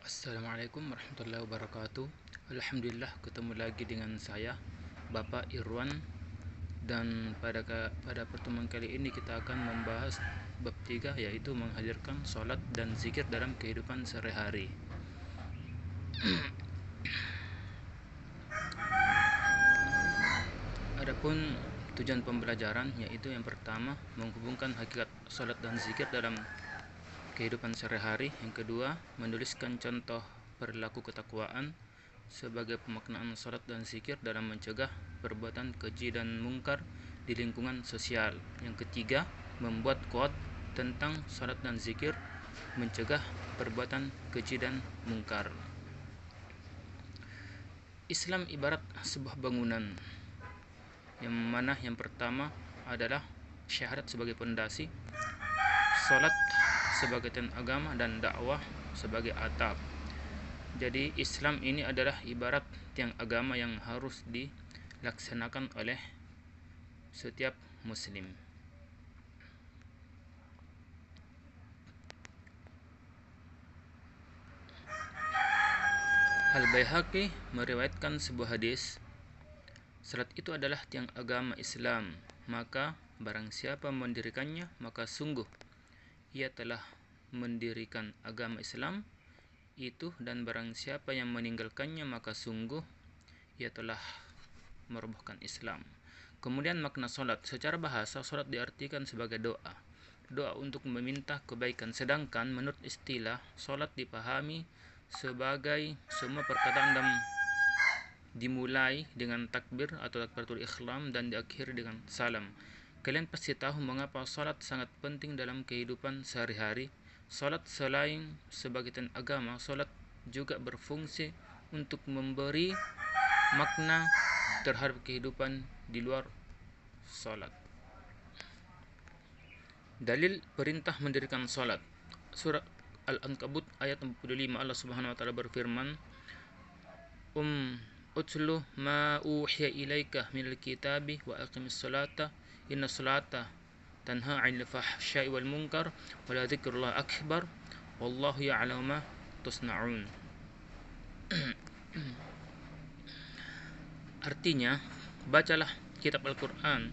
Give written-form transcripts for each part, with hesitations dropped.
Assalamualaikum warahmatullahi wabarakatuh. Alhamdulillah ketemu lagi dengan saya Bapak Irwan, dan pada pertemuan kali ini kita akan membahas bab 3, yaitu menghadirkan sholat dan zikir dalam kehidupan sehari-hari. Adapun tujuan pembelajaran yaitu yang pertama menghubungkan hakikat sholat dan zikir dalam kehidupan sehari-hari. Yang kedua, menuliskan contoh perilaku ketakwaan sebagai pemaknaan salat dan zikir dalam mencegah perbuatan keji dan mungkar di lingkungan sosial. Yang ketiga, membuat quote tentang salat dan zikir mencegah perbuatan keji dan mungkar. Islam ibarat sebuah bangunan, yang mana yang pertama adalah syahadat sebagai pondasi, salat sebagai tiang agama, dan dakwah sebagai atap. Jadi Islam ini adalah ibarat tiang agama yang harus dilaksanakan oleh setiap muslim. Al-Baihaqi meriwayatkan sebuah hadis, salat itu adalah tiang agama Islam, maka barang siapa mendirikannya, maka sungguh ia telah mendirikan agama Islam itu, dan barang siapa yang meninggalkannya, maka sungguh ia telah merobohkan Islam. Kemudian makna salat. Secara bahasa, salat diartikan sebagai doa untuk meminta kebaikan. Sedangkan menurut istilah, salat dipahami sebagai semua perkataan dan dimulai dengan takbir atau takbiratul ihram dan diakhiri dengan salam. Kalian pasti tahu mengapa salat sangat penting dalam kehidupan sehari-hari. Salat selain sebagai tiang agama, salat juga berfungsi untuk memberi makna terhadap kehidupan di luar salat. Dalil perintah mendirikan salat. Surat Al-Ankabut ayat 45, Allah Subhanahu wa taala berfirman, Utlu ma uhiya ilaika minal kitabi wa aqimis salata inna salata tanha 'anil fahsya'i wal munkar wa la dzikrullah akbar wallahu ya'lamu ma tusna'un. Artinya, bacalah kitab Al-Quran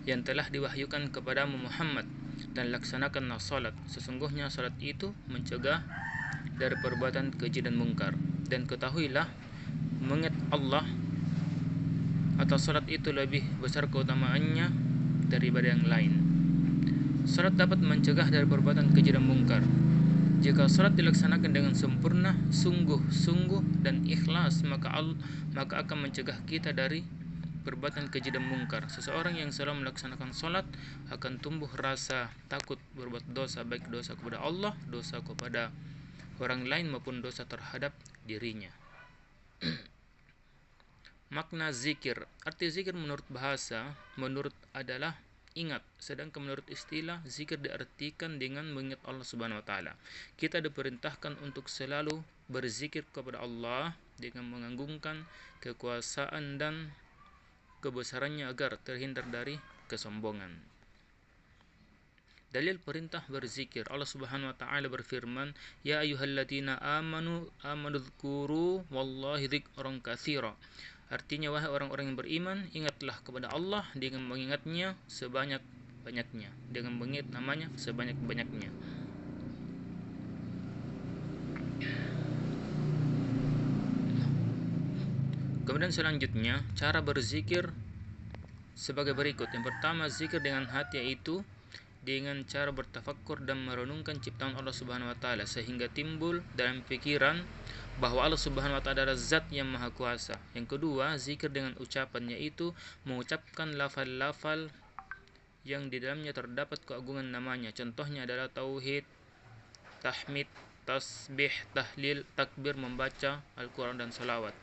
yang telah diwahyukan kepadamu Muhammad dan laksanakanlah salat. Sesungguhnya salat itu mencegah dari perbuatan keji dan mungkar. Dan ketahuilah, mengingat Allah atau salat itu lebih besar keutamaannya daripada yang lain. Salat dapat mencegah dari perbuatan keji dan mungkar. Jika salat dilaksanakan dengan sempurna, sungguh-sungguh dan ikhlas, maka akan mencegah kita dari perbuatan keji dan mungkar. Seseorang yang selalu melaksanakan salat akan tumbuh rasa takut berbuat dosa, baik dosa kepada Allah, dosa kepada orang lain, maupun dosa terhadap dirinya. Makna zikir. Arti zikir menurut bahasa adalah ingat, sedangkan menurut istilah zikir diartikan dengan mengingat Allah Subhanahu wa taala. Kita diperintahkan untuk selalu berzikir kepada Allah dengan mengagungkan kekuasaan dan kebesarannya agar terhindar dari kesombongan. Dalil perintah berzikir. Allah Subhanahu wa taala berfirman, Ya ayyuhalladzina amanu dzkuru wallahi dzikran katsira. Artinya, wahai orang-orang yang beriman, ingatlah kepada Allah dengan mengingatnya sebanyak-banyaknya, dengan mengingat namanya sebanyak-banyaknya. Kemudian selanjutnya, cara berzikir sebagai berikut. Yang pertama, zikir dengan hati, yaitu dengan cara bertafakkur dan merenungkan ciptaan Allah Subhanahu wa taala sehingga timbul dalam pikiran bahwa Allah Subhanahu wa taala adalah zat yang maha kuasa. Yang kedua, zikir dengan ucapan, yaitu mengucapkan lafal-lafal yang di dalamnya terdapat keagungan namanya. Contohnya adalah tauhid, tahmid, tasbih, tahlil, takbir, membaca Al-Quran, dan salawat.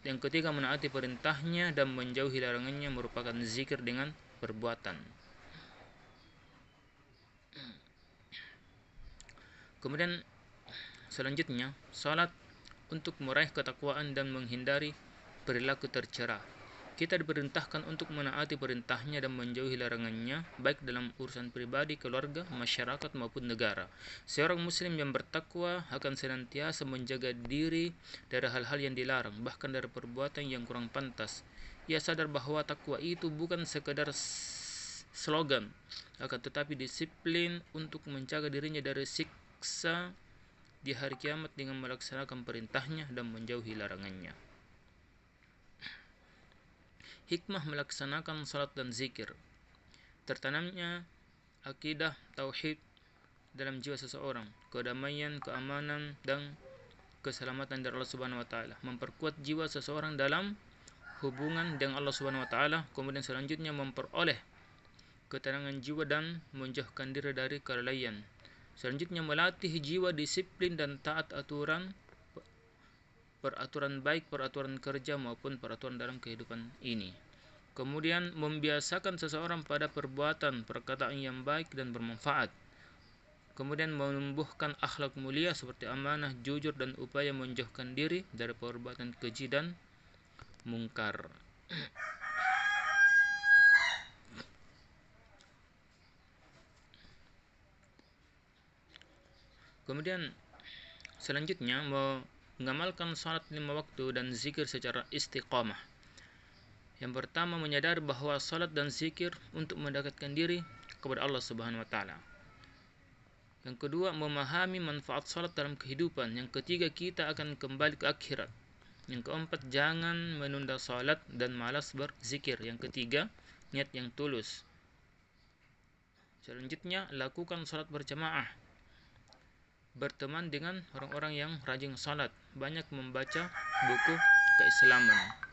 Yang ketiga, menaati perintahnya dan menjauhi larangannya merupakan zikir dengan perbuatan. Kemudian selanjutnya, salat untuk meraih ketakwaan dan menghindari perilaku tercela. Kita diperintahkan untuk menaati perintahnya dan menjauhi larangannya, baik dalam urusan pribadi, keluarga, masyarakat maupun negara. Seorang muslim yang bertakwa akan senantiasa menjaga diri dari hal-hal yang dilarang, bahkan dari perbuatan yang kurang pantas. Ia sadar bahwa takwa itu bukan sekedar slogan, akan tetapi disiplin untuk menjaga dirinya dari siksa di hari kiamat dengan melaksanakan perintahnya dan menjauhi larangannya. Hikmah melaksanakan salat dan zikir. Tertanamnya akidah tauhid dalam jiwa seseorang, kedamaian, keamanan, dan keselamatan dari Allah Subhanahu wa taala, memperkuat jiwa seseorang dalam hubungan dengan Allah Subhanahu wa taala, kemudian selanjutnya memperoleh ketenangan jiwa dan menjauhkan diri dari kelalaian. Selanjutnya melatih jiwa disiplin dan taat peraturan baik, peraturan kerja maupun peraturan dalam kehidupan ini. Kemudian membiasakan seseorang pada perbuatan, perkataan yang baik dan bermanfaat. Kemudian menumbuhkan akhlak mulia seperti amanah, jujur, dan upaya menjauhkan diri dari perbuatan keji dan mungkar. Kemudian selanjutnya mengamalkan salat 5 waktu dan zikir secara istiqamah. Yang pertama, menyadari bahwa salat dan zikir untuk mendekatkan diri kepada Allah Subhanahu wa taala. Yang kedua, memahami manfaat salat dalam kehidupan. Yang ketiga, kita akan kembali ke akhirat. Yang keempat, jangan menunda salat dan malas berzikir. Yang ketiga, niat yang tulus. Selanjutnya, lakukan salat berjamaah. Berteman dengan orang-orang yang rajin salat. Banyak membaca buku keislaman.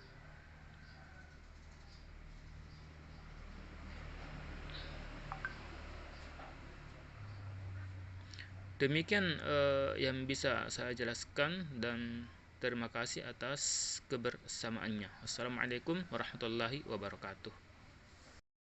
Demikian yang bisa saya jelaskan, dan terima kasih atas kebersamaannya. Assalamualaikum warahmatullahi wabarakatuh.